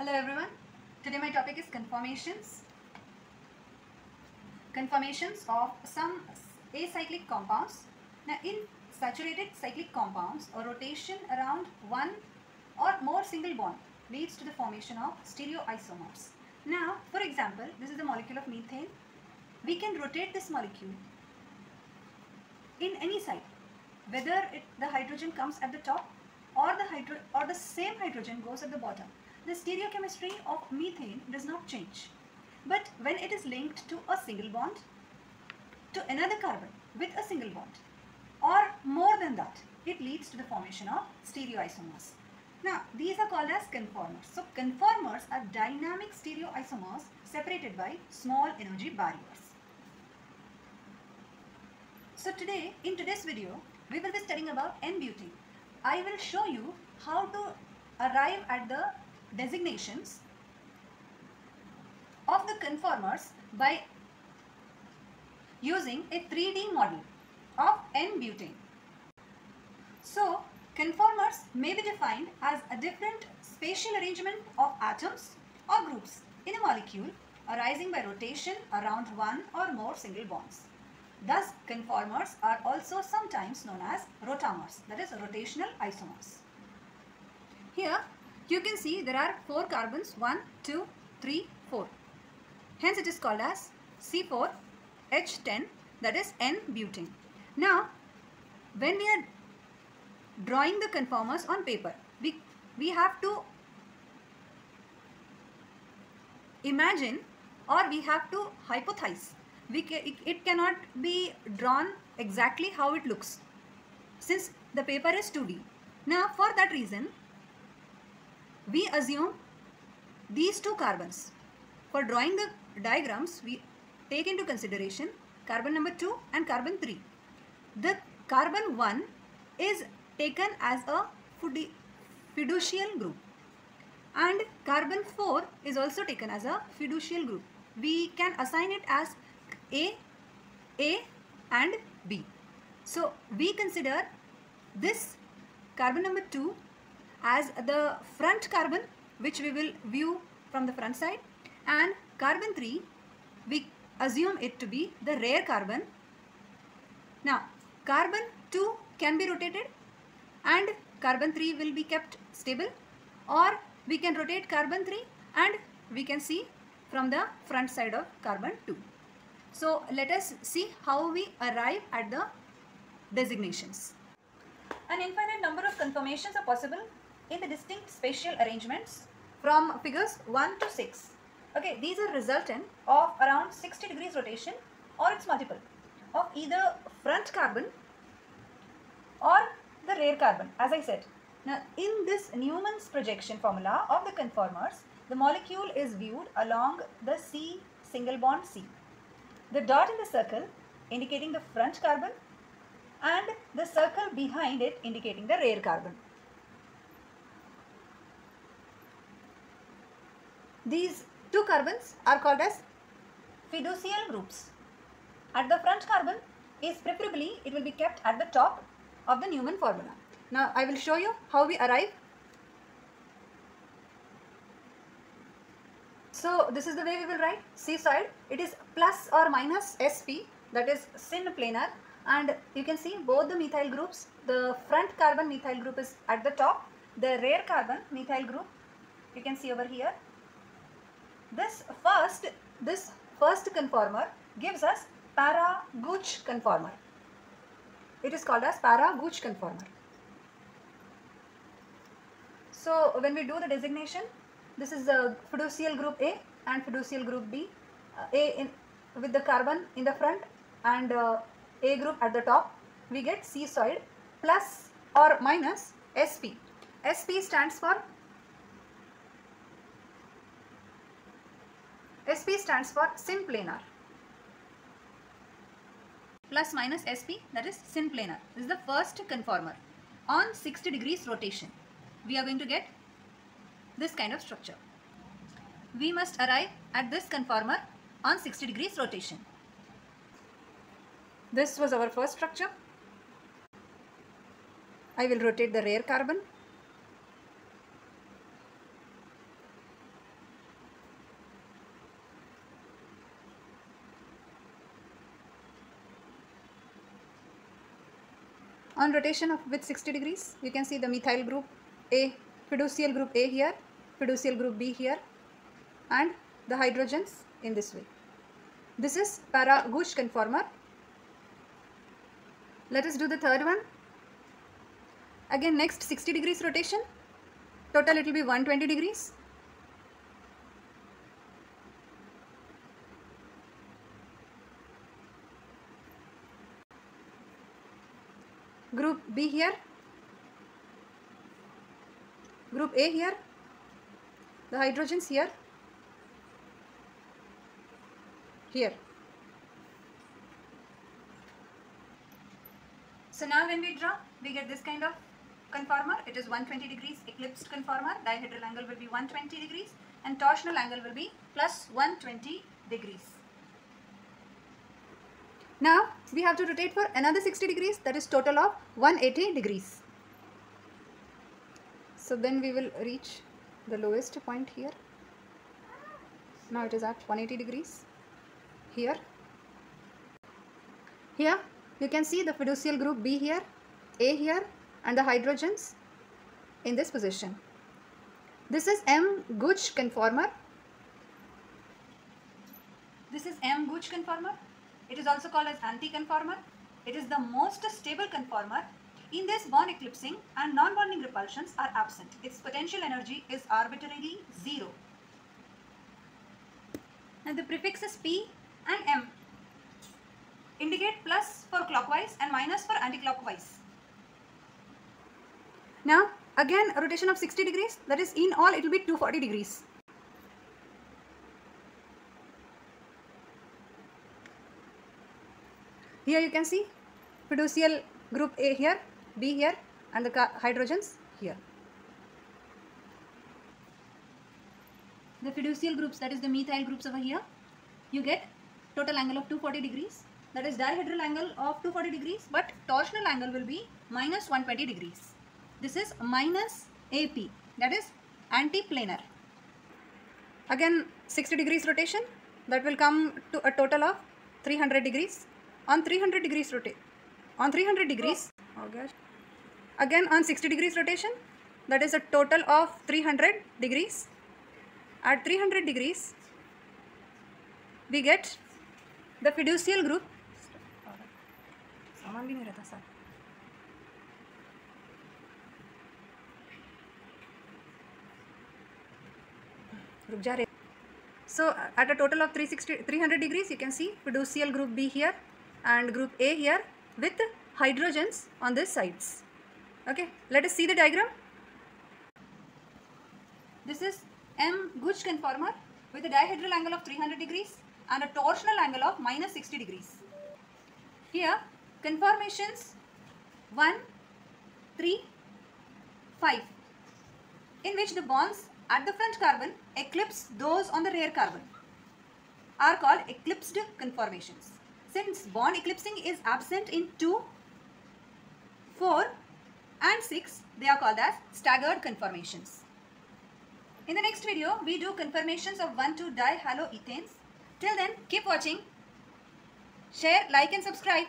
Hello everyone. Today my topic is conformations. Conformations of some acyclic compounds. Now in saturated cyclic compounds, a rotation around one or more single bond leads to the formation of stereoisomers. Now for example, this is the molecule of methane. We can rotate this molecule in any side, whether the hydrogen comes at the top or the same hydrogen goes at the bottom. The stereochemistry of methane does not change. But when it is linked to a single bond to another carbon with a single bond or more than that, it leads to the formation of stereoisomers. Now these are called as conformers. So conformers are dynamic stereoisomers separated by small energy barriers. So today, in today's video, we will be studying about n-butane. I will show you how to arrive at the designations of the conformers by using a 3D model of n-butane. So, conformers may be defined as a different spatial arrangement of atoms or groups in a molecule arising by rotation around one or more single bonds. Thus, conformers are also sometimes known as rotamers, that is rotational isomers. Here, you can see there are 4 carbons, 1, 2, 3, 4. Hence, it is called as C4H10, that is n-butane. Now, when we are drawing the conformers on paper, we have to imagine or we have to hypothesize. It cannot be drawn exactly how it looks since the paper is 2D. Now for that reason, we assume these 2 carbons. For drawing the diagrams, we take into consideration carbon number 2 and carbon 3. The carbon 1 is taken as a fiducial group and carbon 4 is also taken as a fiducial group. We can assign it as A and B. So we consider this carbon number 2 as the front carbon, which we will view from the front side, and carbon 3 we assume it to be the rear carbon. Now carbon 2 can be rotated and carbon 3 will be kept stable, or we can rotate carbon 3 and we can see from the front side of carbon 2. So let us see how we arrive at the designations. An infinite number of conformations are possible in the distinct spatial arrangements from figures 1 to 6. Okay, these are resultant of around 60 degrees rotation or its multiple of either front carbon or the rear carbon, as I said. Now in this Newman's projection formula of the conformers, the molecule is viewed along the C single bond C. The dot in the circle indicating the front carbon and the circle behind it indicating the rear carbon. These 2 carbons are called as fiducial groups. At the front carbon is preferably it will be kept at the top of the Newman formula. Now I will show you how we arrive. So this is the way we will write. C side, it is plus or minus Sp, that is syn planar, and you can see both the methyl groups. The front carbon methyl group is at the top, the rear carbon methyl group you can see over here. This first conformer gives us para-Gooch conformer. It is called as para-Gooch conformer. So when we do the designation, this is the fiducial group A and fiducial group B. With the carbon in the front and A group at the top, we get C-soid plus or minus Sp. Sp stands for syn planar. Plus minus Sp, that is syn planar. This is the first conformer. On 60 degrees rotation, we are going to get this kind of structure. We must arrive at this conformer on 60 degrees rotation. This was our first structure. I will rotate the rear carbon. On rotation of with 60 degrees, you can see the methyl group A, fiducial group A here, fiducial group B here, and the hydrogens in this way. This is para-Gush conformer. Let us do the third one. Again, next 60 degrees rotation. Total it will be 120 degrees. Group B here, group A here, the hydrogens here, here. So now when we draw, we get this kind of conformer. It is 120 degrees eclipsed conformer. Dihedral angle will be 120 degrees and torsional angle will be plus 120 degrees. Now we have to rotate for another 60 degrees, that is total of 180 degrees. So then we will reach the lowest point here. Now it is at 180 degrees. Here you can see the fiducial group B here, A here, and the hydrogens in this position. This is M-Gush conformer. This is M-Gush conformer. It is also called as anti-conformer. It is the most stable conformer. In this, bond eclipsing and non-bonding repulsions are absent. Its potential energy is arbitrarily 0. And the prefixes P and M indicate plus for clockwise and minus for anti-clockwise. Now again a rotation of 60 degrees, that is in all it will be 240 degrees. Here you can see fiducial group A here, B here, and the hydrogens here. The fiducial groups, that is the methyl groups over here, you get total angle of 240 degrees, that is dihedral angle of 240 degrees, but torsional angle will be minus 120 degrees. This is minus AP, that is anti-planar. Again 60 degrees rotation, that will come to a total of 300 degrees. On 300 degrees rotate, on 300 degrees, oh gosh, again on 60 degrees rotation, that is a total of 300 degrees. At 300 degrees, we get the fiducial group. So at a total of 300 degrees, you can see fiducial group B here and group A here with hydrogens on these sides. Okay, let us see the diagram. This is M-Gush conformer with a dihedral angle of 300 degrees and a torsional angle of minus 60 degrees. Here conformations 1, 3, 5 in which the bonds at the front carbon eclipse those on the rear carbon are called eclipsed conformations. Since bond eclipsing is absent in 2, 4 and 6, they are called as staggered conformations. In the next video, we do conformations of 1,2-dihaloethanes. Till then, keep watching, share, like and subscribe.